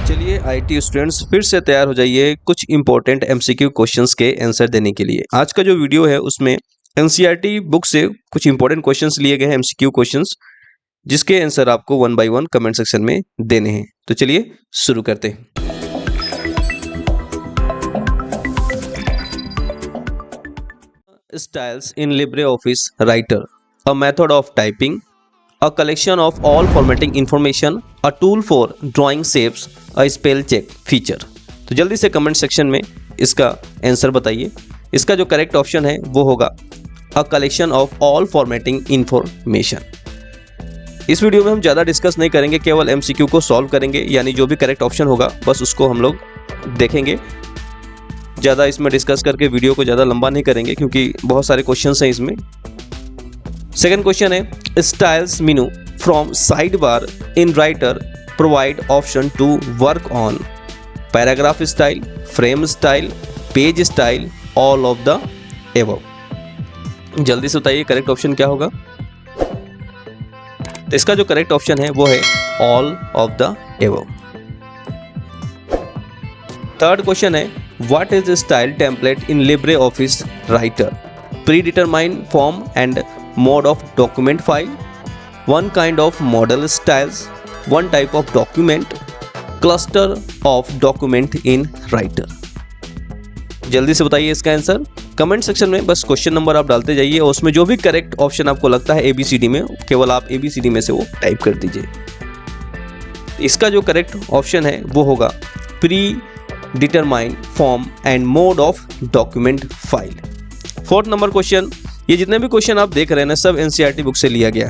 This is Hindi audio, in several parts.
चलिए आईटी स्टूडेंट्स फिर से तैयार हो जाइए कुछ इंपॉर्टेंट एमसीक्यू क्वेश्चंस के आंसर देने के लिए। आज का जो वीडियो है उसमें एनसीईआरटी बुक से कुछ इंपॉर्टेंट क्वेश्चंस लिए गए हैं, एमसीक्यू क्वेश्चंस, जिसके आंसर आपको 1 बाय 1 कमेंट सेक्शन में देने हैं। तो चलिए शुरू करते हैं। Styles in LibreOffice writer, a method of typing, a collection of all formatting information, a tool for drawing shapes, a spell check feature। तो जल्दी से कमेंट सेक्शन में इसका आंसर बताइए। इसका जो करेक्ट ऑप्शन है वो होगा a collection of all formatting information। इस वीडियो में हम ज़्यादा डिस्कस नहीं करेंगे, केवल एमसीक्यू को सॉल्व करेंगे, यानी जो भी करेक्ट ऑप्शन होगा बस उसको हम लोग देखेंगे। ज़्यादा इसमें डिस्कस करके वीडियो को ज़्यादा लंबा नहीं करेंगे क्योंकि बहुत सारे क्वेश्चन हैं इसमें। सेकेंड क्वेश्चन है styles menu from side bar in Writer provide option to work on paragraph style, frame style, page style, all of the above. जल्दी से बताइए करेक्ट ऑप्शन क्या होगा। तो इसका जो करेक्ट ऑप्शन है वो है all of the above. Third question है what is style template in LibreOffice writer, predetermined form and mode of document file, one kind of model styles, one type of document, cluster of document in writer। जल्दी से बताइए इसका आंसर कमेंट सेक्शन में। बस क्वेश्चन नंबर आप डालते जाइए और उसमें जो भी करेक्ट ऑप्शन आपको लगता है ABCD में, केवल आप ABCD में से वो टाइप कर दीजिए। इसका जो करेक्ट ऑप्शन है वो होगा pre determined form and mode of document file. Fourth number question, ये जितने भी क्वेश्चन आप देख रहे हैं ना सब एनसीईआरटी बुक से लिया गया।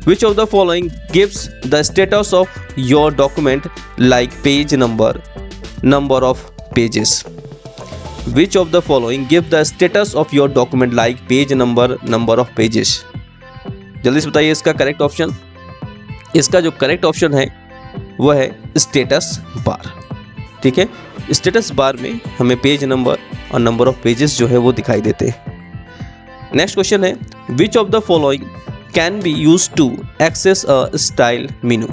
विच of the following gives the status of your document like page number, number of pages. Which of the following give the status of your document like page number, number of pages. जल्दी से बताइए इसका करेक्ट ऑप्शन। इसका जो करेक्ट ऑप्शन है वह है स्टेटस बार। ठीक है, स्टेटस बार में हमें पेज नंबर और नंबर ऑफ पेजेस जो है वो दिखाई देते हैं। नेक्स्ट क्वेश्चन है which of the following can be use to access a style menu.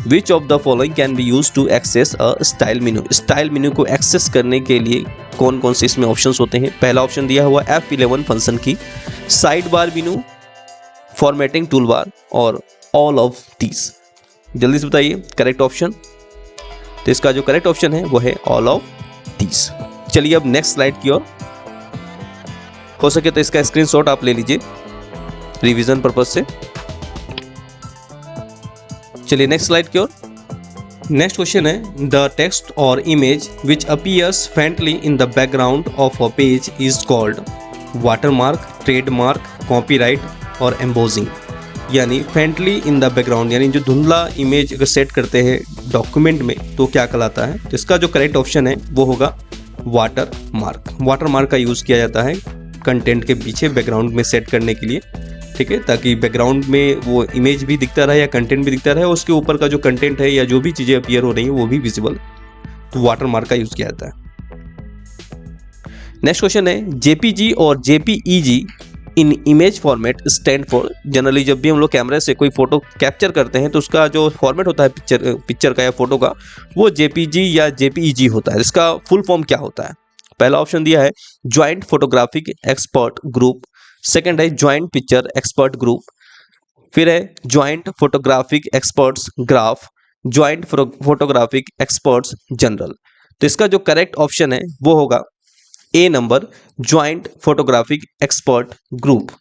Which of the following can be use to access a style menu. Style menu को एक्सेस करने के लिए कौन कौन से इसमें ऑप्शंस होते हैं। पहला ऑप्शन दिया हुआ F11 फंक्शन की, साइड बार मेनू, फॉर्मेटिंग टूल बार और ऑल ऑफ दीज। जल्दी से बताइए करेक्ट ऑप्शन। तो इसका जो करेक्ट ऑप्शन है वो है ऑल ऑफ दीज। चलिए अब नेक्स्ट स्लाइड की ओर, हो सके तो इसका स्क्रीनशॉट आप ले लीजिए रिवीजन पर्पज से। चलिए नेक्स्ट स्लाइड की ओर। नेक्स्ट क्वेश्चन है द टेक्स्ट और image which appears faintly in the background of a page is called watermark, trademark, copyright और एम्बोजिंग। यानी फेंटली इन द बैकग्राउंड यानी जो धुंधला इमेज अगर सेट करते हैं डॉक्यूमेंट में तो क्या कहलाता है। तो इसका जो करेक्ट ऑप्शन है वो होगा वाटरमार्क। वाटरमार्क का यूज़ किया जाता है कंटेंट के पीछे बैकग्राउंड में सेट करने के लिए। ठीक है, ताकि बैकग्राउंड में वो इमेज भी दिखता रहे या कंटेंट भी दिखता रहे, उसके ऊपर का जो कंटेंट है या जो भी चीज़ें अपीयर हो रही हैं वो भी विजिबल, तो वाटरमार्क का यूज़ किया जाता है। नेक्स्ट क्वेश्चन है JPG और JPEG in image format stand for. Generally जब भी हम लोग कैमरे से कोई फोटो कैप्चर करते हैं तो उसका जो फॉर्मेट होता है पिक्चर का या फोटो का वो JPG या JPEG होता है। इसका फुल फॉर्म क्या होता है। पहला ऑप्शन दिया है joint photographic expert group, second है ज्वाइंट पिक्चर एक्सपर्ट ग्रुप, फिर है joint photographic experts graph, joint photographic experts general. तो इसका जो करेक्ट ऑप्शन है वो होगा A number, joint photographic expert group.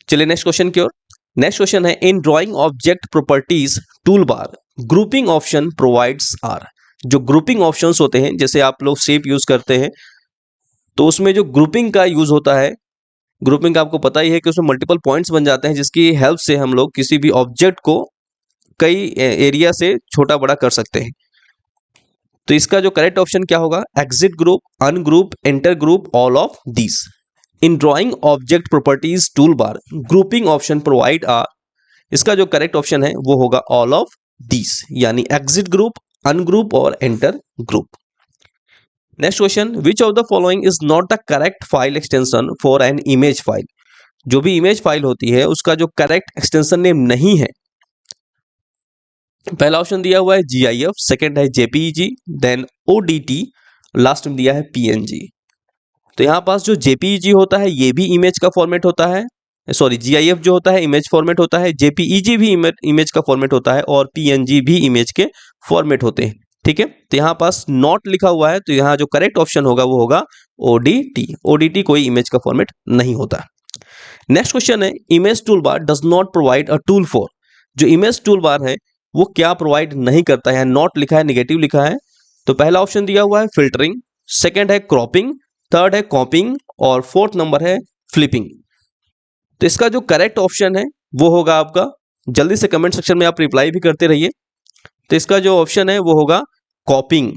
चलिए नेक्स्ट क्वेश्चन की ओर। नेक्स्ट क्वेश्चन है in drawing object properties tool bar grouping option provides are. जो ग्रुपिंग ऑप्शंस होते हैं, जैसे आप लोग शेप यूज करते हैं तो उसमें जो ग्रुपिंग का यूज होता है, ग्रुपिंग का आपको पता ही है कि उसमें मल्टीपल पॉइंट्स बन जाते हैं जिसकी हेल्प से हम लोग किसी भी ऑब्जेक्ट को कई एरिया से छोटा बड़ा कर सकते हैं। तो इसका जो करेक्ट ऑप्शन क्या होगा exit group, ungroup, enter group, all of these. In drawing object properties tool bar grouping option provide are. इसका जो करेक्ट ऑप्शन है वो होगा ऑल ऑफ दीज, यानी एग्जिट ग्रुप, अनग्रुप और enter group. Next question which of the following is not the correct file extension for an image file. जो भी इमेज फाइल होती है उसका जो करेक्ट एक्सटेंशन नेम नहीं है पहला ऑप्शन दिया हुआ है GIF, सेकंड है JPEG, देन ODT, लास्ट में दिया है PNG। तो यहाँ पास जो JPEG होता है ये भी इमेज का फॉर्मेट होता है, सॉरी GIF जो होता है इमेज फॉर्मेट होता है, JPEG भी इमेज का फॉर्मेट होता है और PNG भी इमेज के फॉर्मेट होते हैं। ठीक है, तो यहाँ पास नॉट लिखा हुआ है, तो यहाँ जो करेक्ट ऑप्शन होगा वो होगा ODT। ODT कोई इमेज का फॉर्मेट नहीं होता। नेक्स्ट क्वेश्चन है, image tool bar does not provide a tool for. जो इमेज टूल बार है वो क्या प्रोवाइड नहीं करता है, नॉट लिखा है, निगेटिव लिखा है। तो पहला ऑप्शन दिया हुआ है फिल्टरिंग, सेकंड है क्रॉपिंग, थर्ड है कॉपिंग और फोर्थ नंबर है फ्लिपिंग। तो इसका जो करेक्ट ऑप्शन है वो होगा आपका, जल्दी से कमेंट सेक्शन में आप रिप्लाई भी करते रहिए। तो इसका जो ऑप्शन है वो होगा कॉपिंग।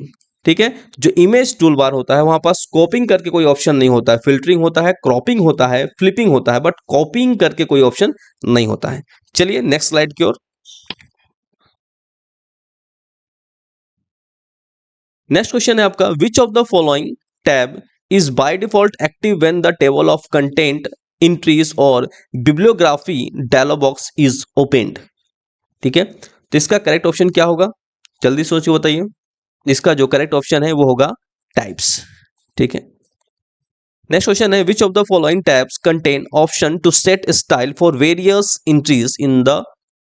ठीक है, जो इमेज टूल बार होता है वहां पास कॉपिंग करके कोई ऑप्शन नहीं होता है, फिल्टरिंग होता है, क्रॉपिंग होता है, फ्लिपिंग होता है, बट कॉपिंग करके कोई ऑप्शन नहीं होता है। चलिए नेक्स्ट स्लाइड की ओर। नेक्स्ट क्वेश्चन है आपका, which of the following tab is by default active when the table of content, entries और bibliography dialog box is opened. ठीक है, तो इसका करेक्ट ऑप्शन क्या होगा, जल्दी सोचिए बताइए। इसका जो करेक्ट ऑप्शन है वो होगा टाइप्स। ठीक है, नेक्स्ट क्वेश्चन है, which of the following tabs contain option to set style for various entries in the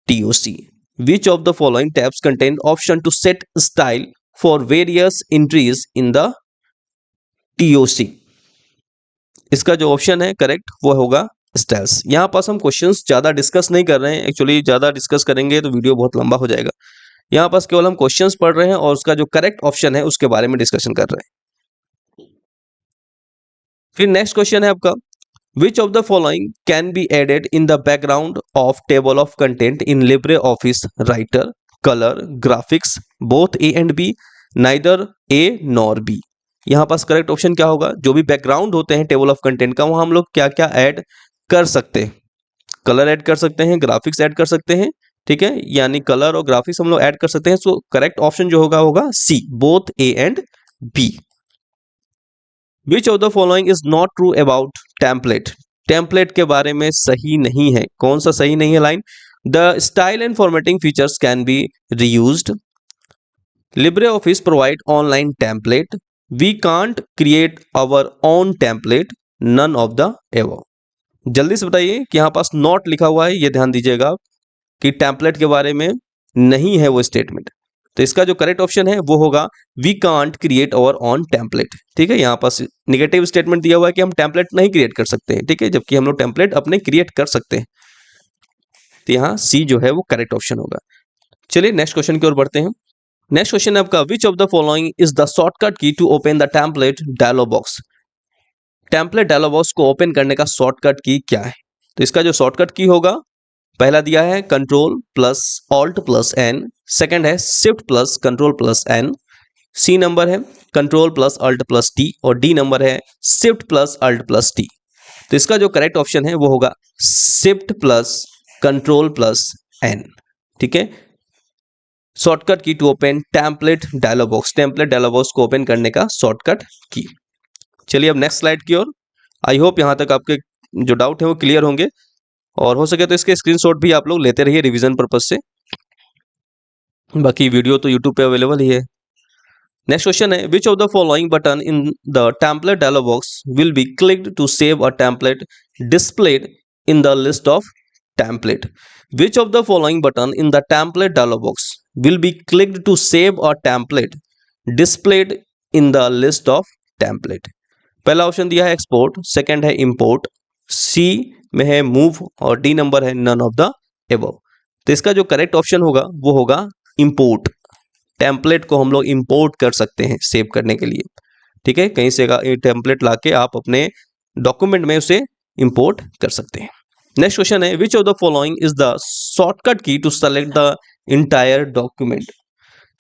TOC। Which of the following tabs contain option to set style for various entries in the TOC। इसका जो ऑप्शन है करेक्ट वो होगा स्टाइल्स। यहाँ पास हम क्वेश्चंस ज्यादा डिस्कस नहीं कर रहे हैं, एक्चुअली ज्यादा डिस्कस करेंगे तो वीडियो बहुत लंबा हो जाएगा। यहाँ पास केवल हम क्वेश्चंस पढ़ रहे हैं और उसका जो करेक्ट ऑप्शन है उसके बारे में डिस्कशन कर रहे हैं। फिर नेक्स्ट क्वेश्चन है आपका, which of the following can be added in the background of table of content in LibreOffice Writer, colour, graphics, both A and B, neither A nor B। यहाँ पास करेक्ट ऑप्शन क्या होगा, जो भी बैकग्राउंड होते हैं टेबल ऑफ कंटेंट का वहां हम लोग क्या क्या ऐड कर सकते हैं, कलर ऐड कर सकते हैं, ग्राफिक्स ऐड कर सकते हैं। ठीक है, यानी कलर और ग्राफिक्स हम लोग ऐड कर सकते हैं। सो करेक्ट ऑप्शन जो होगा होगा C, both A and B। Which of the following is not true about template. Template के बारे में सही नहीं है, कौन सा सही नहीं है line, the style and formatting features can be reused, LibreOffice provide online template, we can't create our own template, none of the above। जल्दी से बताइए कि यहाँ पास नॉट लिखा हुआ है, ये ध्यान दीजिएगा कि टेम्पलेट के बारे में नहीं है वो स्टेटमेंट। तो इसका जो करेक्ट ऑप्शन है वो होगा we can't create our own template. ठीक है, यहाँ पास निगेटिव स्टेटमेंट दिया हुआ है कि हम टेम्पलेट नहीं क्रिएट कर सकते हैं। ठीक है, जबकि हम लोग टेम्पलेट अपने क्रिएट कर सकते हैं। तो यहाँ C जो है वो करेक्ट ऑप्शन होगा। चलिए नेक्स्ट क्वेश्चन की ओर बढ़ते हैं। नेक्स्ट क्वेश्चन है आपका, which of the following is the shortcut key to open the template dialog box. Template dialog box को ओपन करने का शॉर्टकट की क्या है। तो इसका जो शॉर्टकट की होगा, पहला दिया है control plus alt plus N, second है shift plus control plus N, C number है control plus alt plus T और D नंबर है shift plus alt plus T. तो इसका जो करेक्ट ऑप्शन है वो होगा shift plus control plus N. ठीक है, shortcut key to open template dialog box, template dialog box को ओपन करने का शॉर्टकट की। चलिए अब नेक्स्ट स्लाइड की ओर। आई होप यहाँ तक आपके जो डाउट है वो क्लियर होंगे, और हो सके तो इसके स्क्रीनशॉट भी आप लोग लेते रहिए रिवीजन पर्पज से। बाकी वीडियो तो यूट्यूब पे अवेलेबल ही है। नेक्स्ट क्वेश्चन है, which of the following button in the template dialog box will be clicked to save a template displayed in the list of template। Which of the following button in the template dialog box will be clicked to save a template displayed in the list of template। पहला ऑप्शन दिया है एक्सपोर्ट, सेकंड है इंपोर्ट, सी में है मूव और डी नंबर है नन ऑफ द एबव। तो इसका जो करेक्ट ऑप्शन होगा वो होगा इंपोर्ट। टेम्पलेट को हम लोग इंपोर्ट कर सकते हैं सेव करने के लिए। ठीक है, कहीं से टेम्पलेट लाके आप अपने डॉक्यूमेंट में उसे इंपोर्ट कर सकते हैं। नेक्स्ट क्वेश्चन है, which of the following is the shortcut key to select the entire document.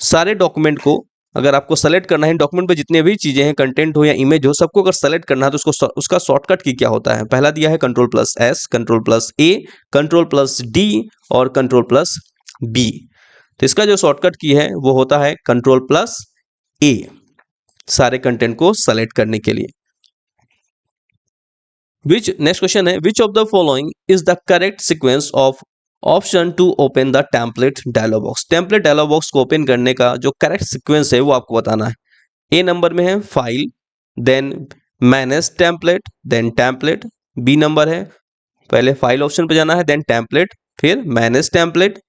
सारे डॉक्यूमेंट को अगर आपको सेलेक्ट करना है, डॉक्यूमेंट पे जितने भी चीजें हैं, कंटेंट हो या इमेज हो, सबको अगर सेलेक्ट करना है तो उसको उसका शॉर्टकट की क्या होता है। पहला दिया है control plus S, control plus A, control plus D और कंट्रोल प्लस बी। तो इसका जो शॉर्टकट की है वो होता है कंट्रोल प्लस ए, सारे कंटेंट को सेलेक्ट करने के लिए। नेक्स्ट क्वेश्चन है, which of the following is the correct sequence of option to open the template dialog box. Template dialog box को ओपन करने का जो करेक्ट सीक्वेंस है वो आपको बताना है। ए नंबर में है file, then manage template, then template. B number है पहले फाइल ऑप्शन पे जाना है, देन टेम्पलेट, फिर मैनेज टेम्पलेट।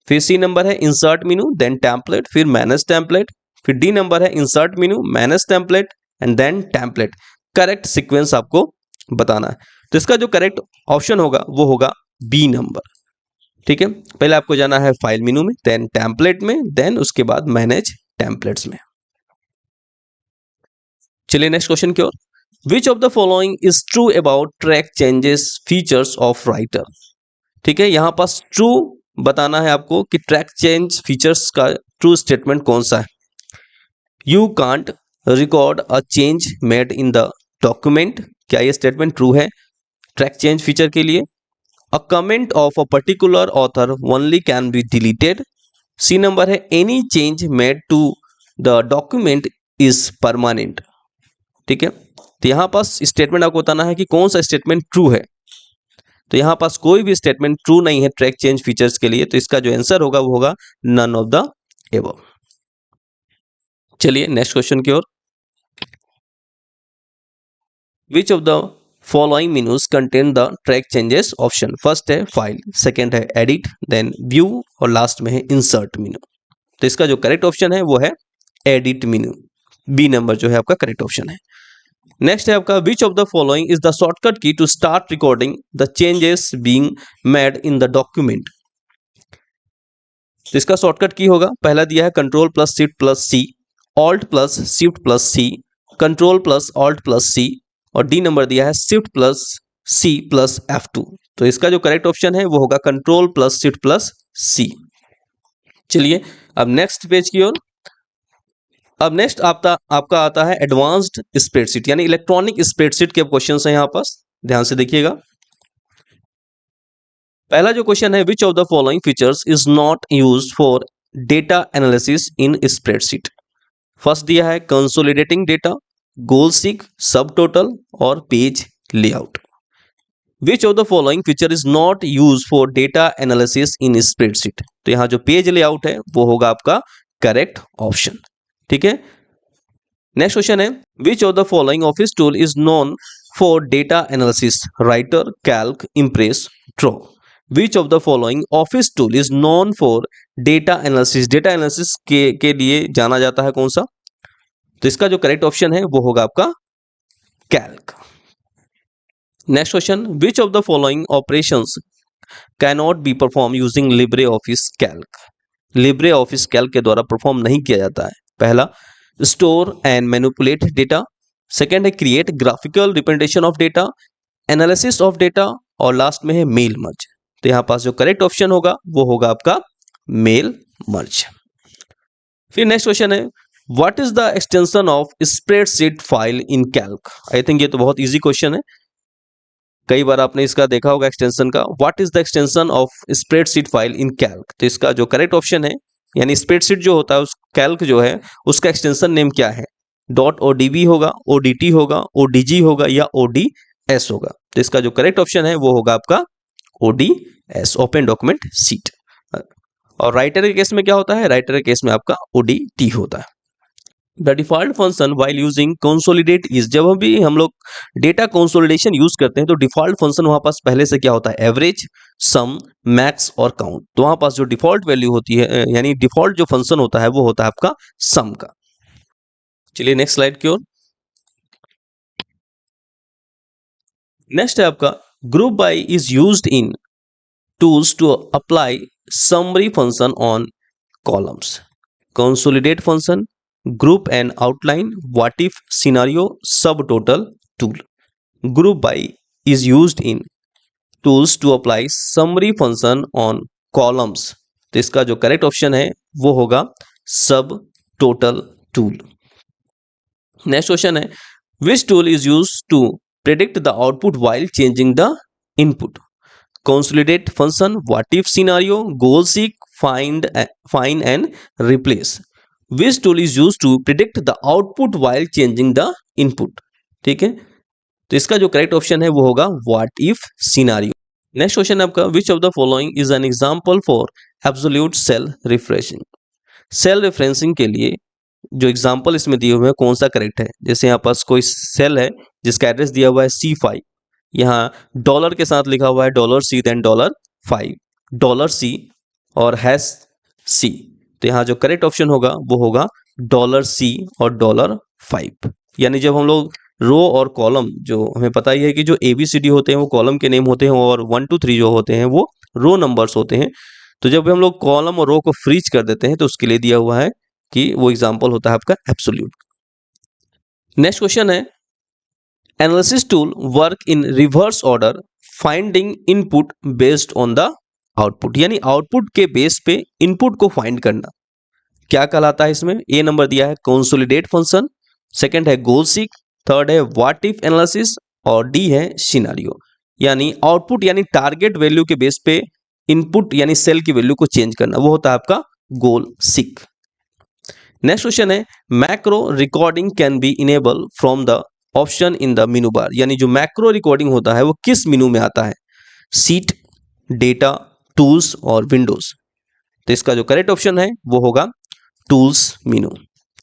फिर सी नंबर है इंसर्ट मेनू, देन टेम्पलेट, फिर मैनेज टेम्पलेट। फिर डी नंबर है insert menu, manage template and then template. Correct sequence आपको बताना है। तो इसका जो करेक्ट ऑप्शन होगा वो होगा बी नंबर। ठीक है, पहले आपको जाना है फाइल मेनू में, देन टेम्पलेट में, देन उसके बाद मैनेज टेम्पलेट्स में। चलिए नेक्स्ट क्वेश्चन की ओर। Which of the following is true about track changes features of writer. ठीक है, यहां पास ट्रू बताना है आपको कि ट्रैक चेंज फीचर्स का ट्रू स्टेटमेंट कौन सा है। You can't record a change made in the document, क्या ये स्टेटमेंट ट्रू है ट्रैक चेंज फीचर के लिए। A comment of a particular author only can be deleted. C number है any change made to the document is permanent. ठीक है, तो यहां पास स्टेटमेंट आपको बताना है कि कौन सा स्टेटमेंट ट्रू है। तो यहां पास कोई भी स्टेटमेंट ट्रू नहीं है ट्रैक चेंज फीचर्स के लिए, तो इसका जो आंसर होगा वो होगा नन ऑफ द एबव। चलिए नेक्स्ट क्वेश्चन की ओर। Which of the following menus contain the track changes option. First है फाइल, सेकंड है एडिट, देन व्यू और लास्ट में है इंसर्ट मेनू। तो इसका जो करेक्ट ऑप्शन है वो है एडिट मेनू। बी नंबर जो है आपका करेक्ट ऑप्शन है। नेक्स्ट है आपका which of the following is the shortcut key to start recording the changes being made in the document. तो इसका शॉर्टकट की होगा, पहला दिया है control plus shift plus C, alt plus shift plus C, control plus alt plus C, और डी नंबर दिया है shift plus C plus F2। तो इसका जो करेक्ट ऑप्शन है वो होगा कंट्रोल प्लस शिफ्ट प्लस सी। चलिए अब नेक्स्ट पेज की ओर। अब नेक्स्ट आपका आता है एडवांस्ड स्प्रेडशीट यानी इलेक्ट्रॉनिक स्प्रेडशीट के क्वेश्चन है यहाँ पास, ध्यान से देखिएगा। पहला जो क्वेश्चन है which of the following features is not used for data analysis in spreadsheet. First दिया है कंसोलिडेटिंग डेटा, गोल सीक, सब टोटल और page layout. Which of the following feature is not use for data analysis in spreadsheet. तो यहाँ जो पेज लेआउट है वो होगा आपका करेक्ट ऑप्शन। ठीक है, नेक्स्ट क्वेश्चन है which of the following office tool is known for data analysis. Writer, Calc, impress, draw. Which of the following office tool is known for data analysis. Data analysis के लिए जाना जाता है कौन सा। तो इसका जो करेक्ट ऑप्शन है वो होगा आपका Calc. Next question which of the following operations cannot be perform using LibreOffice Calc. LibreOffice Calc के द्वारा परफॉर्म नहीं किया जाता है। पहला store and manipulate data, second है create graphical representation of data, analysis of data, और लास्ट में है मेल मर्ज। तो यहाँ पास जो करेक्ट ऑप्शन होगा वो होगा आपका मेल मर्ज। फिर नेक्स्ट क्वेश्चन है what is the extension of spreadsheet file in Calc. I think ये तो बहुत इजी क्वेश्चन है, कई बार आपने इसका देखा होगा एक्सटेंशन का। What is the extension of spreadsheet file in Calc. तो इसका जो करेक्ट ऑप्शन है यानी स्प्रेडशीट जो होता है उस कैल्क जो है उसका एक्सटेंशन नेम क्या है। .odb होगा, odt होगा, odg होगा या ods होगा। तो इसका जो करेक्ट ऑप्शन है वो होगा आपका ods, ओपन डॉक्यूमेंट सीट। और राइटर के केस में क्या होता है, राइटर के केस में आपका odt होता है। The default function while using consolidate is, जब भी हम लोग डेटा कंसोलिडेशन यूज करते हैं तो डिफॉल्ट फंक्शन वहां पास पहले से क्या होता है एवरेज, सम, मैक्स और काउंट। तो वहां पास जो डिफॉल्ट वैल्यू होती है यानी डिफॉल्ट जो फंक्शन होता है वो होता है आपका सम का। चलिए नेक्स्ट स्लाइड की ओर। नेक्स्ट है आपका group by is used in tools to apply summary function on columns. Consolidate function, group and outline, what if scenario, subtotal tool. Group by is used in tools to apply summary function on columns. तो इसका जो करेक्ट ऑप्शन है वो होगा सब टोटल टूल। नेक्स्ट क्वेश्चन है which tool is use to predict the output while changing the input. Consolidate function, what if scenario, goal seek, find and replace. Which tool is used to predict the output while changing the input। ठीक है, तो इसका जो करेक्ट ऑप्शन है वो होगा what if scenario. Next question है आपका, which of the following is an example for absolute cell refreshing. Cell referencing के लिए जो एग्जाम्पल इसमें दिए हुए हैं कौन सा करेक्ट है। जैसे यहाँ पास कोई सेल है जिसका एड्रेस दिया हुआ है C5, यहाँ डॉलर के साथ लिखा हुआ है $C देन $5 $C और हैश C, तो यहाँ जो करेक्ट ऑप्शन होगा वो होगा $C और $5। यानी जब हम लोग रो और कॉलम, जो हमें पता ही है कि जो ABCD होते हैं वो कॉलम के नेम होते हैं और 1 2 3 जो होते हैं वो रो नंबर्स होते हैं। तो जब हम लोग कॉलम और रो को फ्रीज कर देते हैं तो उसके लिए दिया हुआ है कि वो एग्जाम्पल होता है आपका एब्सोल्यूट। नेक्स्ट क्वेश्चन है, analysis tool work in reverse order finding input based on the output, यानी आउटपुट के बेस पे इनपुट को फाइंड करना क्या कहलाता है। इसमें ए नंबर दिया है कंसोलिडेट फंक्शन, सेकंड है गोल सीक, थर्ड है व्हाट इफ एनालिसिस और डी है सिनेरियो। यानी आउटपुट यानी टारगेट वैल्यू के बेस पे इनपुट यानी सेल की वैल्यू को चेंज करना, वो होता है आपका गोल सीक। नेक्स्ट क्वेश्चन है, macro recording can be enable from the option in the मेनू बार, यानी जो मैक्रो रिकॉर्डिंग होता है वो किस मेनू में आता है, सीट, डेटा, टूल्स और विंडोज। तो इसका जो करेक्ट ऑप्शन है वो होगा टूल्स मेनू।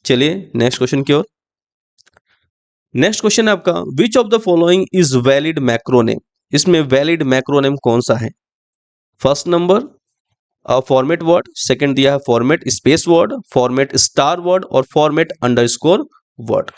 चलिए नेक्स्ट क्वेश्चन की ओर। नेक्स्ट क्वेश्चन है आपका, which of the following is valid macro name. इसमें वैलिड मैक्रोनेम कौन सा है। First number format word, second दिया है format space word, format star word और फॉर्मेट अंडरस्कोर वर्ड।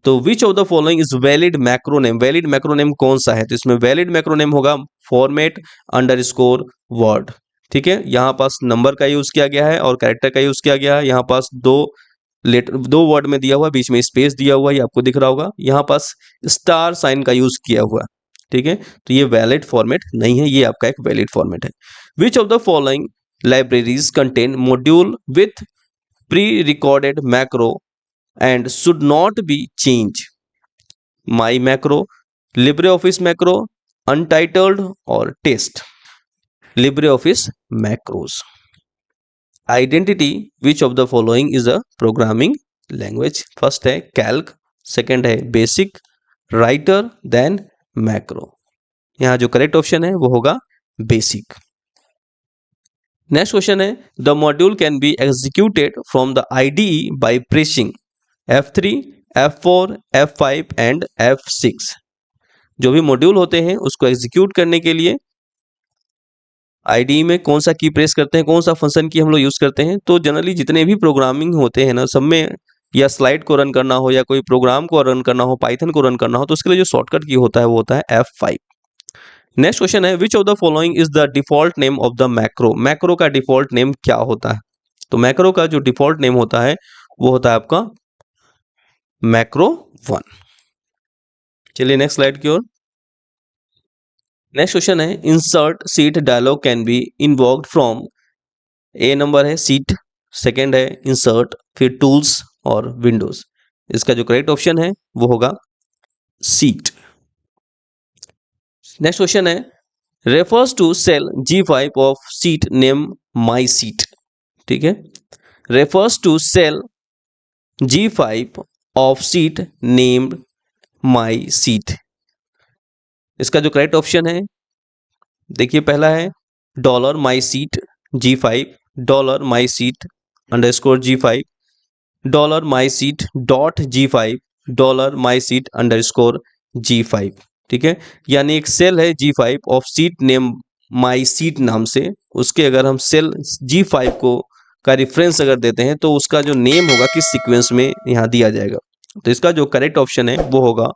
तो विच of the following is valid macro name, valid macro name कौन सा है। तो इसमें वैलिड मैक्रोनेम होगा फॉर्मेट अंडरस्कोर वर्ड। ठीक है, यहाँ पास नंबर का यूज किया गया है और कैरेक्टर का यूज किया गया है। यहाँ पास दो वर्ड में दिया हुआ, बीच में स्पेस दिया हुआ, ये आपको दिख रहा होगा। यहाँ पास स्टार साइन का यूज किया हुआ। ठीक है, तो ये वैलिड फॉर्मेट नहीं है, ये आपका एक वैलिड फॉर्मेट है। Which of the following libraries contain module with pre-recorded macro and should not be changed, my macro, LibreOffice macro, untitled और test। LibreOffice macros। Identity, which of the following is a programming language। First है calc, सेकंड है basic, writer, then macro। यहाँ जो करेक्ट ऑप्शन है वो होगा basic। नेक्स्ट क्वेश्चन है, the module can be executed from the IDE by pressing F3, F4, F5 and F6। जो भी मॉड्यूल होते हैं उसको एग्जीक्यूट करने के लिए IDE में कौन सा की प्रेस करते हैं, कौन सा फंक्शन की हम लोग यूज करते हैं। तो जनरली जितने भी प्रोग्रामिंग होते हैं ना, सब में या स्लाइड को रन करना हो या कोई प्रोग्राम को रन करना हो, पाइथन को रन करना हो, तो उसके लिए जो शॉर्टकट की होता है वो होता है F5। नेक्स्ट क्वेश्चन है, which of the following is the default name of the macro. Macro का डिफॉल्ट नेम क्या होता है। तो मैक्रो का जो डिफॉल्ट नेम होता है वो होता है आपका मैक्रो 1। चलिए नेक्स्ट स्लाइड की ओर। नेक्स्ट क्वेश्चन है, insert sheet dialog can be invoked from, A number है सीट, सेकेंड है इंसर्ट, फिर टूल्स और विंडोज। इसका जो करेक्ट ऑप्शन है वो होगा सीट। नेक्स्ट क्वेश्चन है, refers to cell G5 of sheet name my sheet. ठीक है, refers to cell G5 of sheet named my sheet. इसका जो करेक्ट ऑप्शन है देखिए, पहला है $my seat G5, $my seat underscore G5, $my seat dot G5, $my seat underscore G5। ठीक है, यानी एक सेल है G5 of sheet name my seat नाम से, उसके अगर हम सेल G5 को का रेफरेंस अगर देते हैं तो उसका जो नेम होगा किस सीक्वेंस में यहाँ दिया जाएगा। तो इसका जो करेक्ट ऑप्शन है वो होगा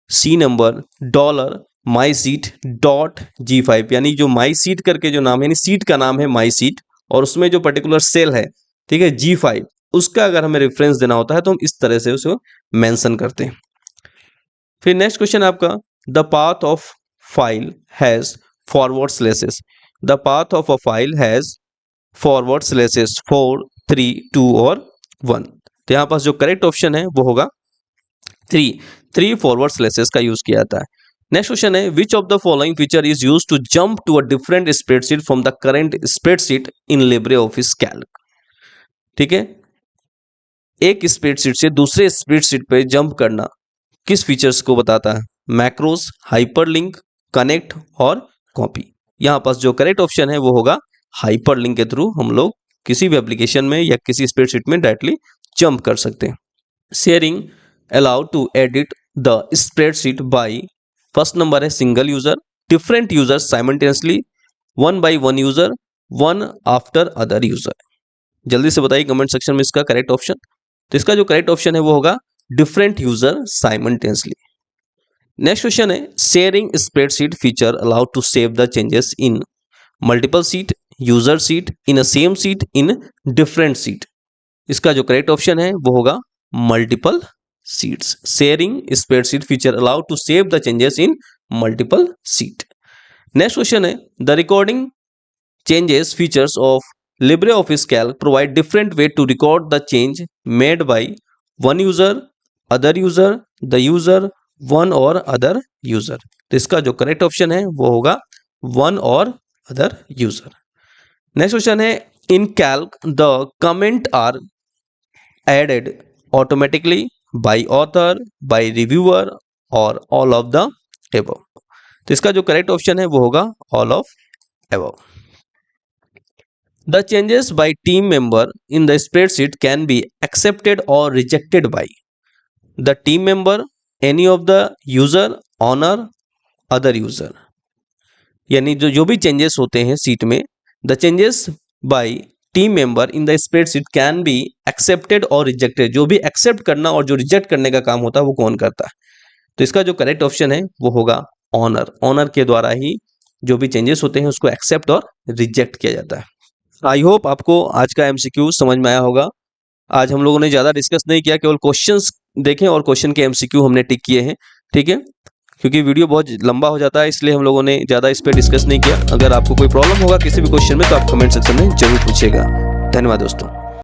C number, $my seat dot G5। यानी जो माई सीट करके जो नाम है, यानी सीट का नाम है माई सीट और उसमें जो पर्टिकुलर सेल है, ठीक है, G5, उसका अगर हमें रेफरेंस देना होता है तो हम इस तरह से उसको मेंशन करते हैं। फिर नेक्स्ट क्वेश्चन आपका, the path of file has forward slashes. The path of a file has forward slashes 4, 3, 2 और 1। तो यहाँ पास जो करेक्ट ऑप्शन है वो होगा 3 फॉरवर्ड स्लैशेस का यूज किया जाता है। नेक्स्ट क्वेश्चन है, which of the following feature is use to jump to a different spreadsheet from the current spreadsheet in LibreOffice Calc. ठीक है, एक स्प्रेडशीट से दूसरे स्प्रेडशीट पे जंप करना किस फीचर्स को बताता है, मैक्रोस, हाइपरलिंक, कनेक्ट और कॉपी। यहाँ पास जो करेक्ट ऑप्शन है वो होगा हाइपरलिंक के थ्रू हम लोग किसी भी एप्लीकेशन में या किसी स्प्रेडशीट में डायरेक्टली जंप कर सकते हैं। Sharing allow to edit the spreadsheet by, first number है single user, different user simultaneously, one by one user, one after other user. जल्दी से बताइए कमेंट सेक्शन में इसका करेक्ट ऑप्शन। तो इसका जो करेक्ट ऑप्शन है वो होगा different user simultaneously. Next question है sharing spreadsheet feature allow to save the changes in multiple sheet, user sheet, in a same sheet, in different sheet. इसका जो करेक्ट ऑप्शन है वो होगा multiple sheets. Sharing spreadsheet feature allow to save the changes in multiple sheet. Next question है the recording changes features of LibreOffice Calc provide different way to record the change made by one user, other user, the user, one or other user। तो इसका जो करेक्ट ऑप्शन है वो होगा वन और अदर यूजर। नेक्स्ट क्वेश्चन है in Calc the comment are added automatically by author, by reviewer और ऑल ऑफ द एबव। तो इसका जो करेक्ट ऑप्शन है वो होगा all of above. The changes by team member in the spreadsheet can be accepted or rejected by the team member, any of the user, owner, other user। यानी जो भी चेंजेस होते हैं सीट में, the changes by team member in the spreadsheet can be accepted or rejected। जो भी एक्सेप्ट करना और जो रिजेक्ट करने का काम होता है वो कौन करता है? तो इसका जो करेक्ट ऑप्शन है वो होगा ऑनर। ऑनर के द्वारा ही जो भी चेंजेस होते हैं उसको एक्सेप्ट और रिजेक्ट किया जाता है। आई होप आपको आज का एमसीक्यू समझ में आया होगा। आज हम लोगों ने ज़्यादा डिस्कस नहीं किया, केवल क्वेश्चंस देखें और क्वेश्चन के एमसीक्यू हमने टिक किए हैं, ठीक है, क्योंकि वीडियो बहुत लंबा हो जाता है इसलिए हम लोगों ने ज़्यादा इस पर डिस्कस नहीं किया। अगर आपको कोई प्रॉब्लम होगा किसी भी क्वेश्चन में तो आप कमेंट सेक्शन में जरूर पूछिएगा। धन्यवाद दोस्तों।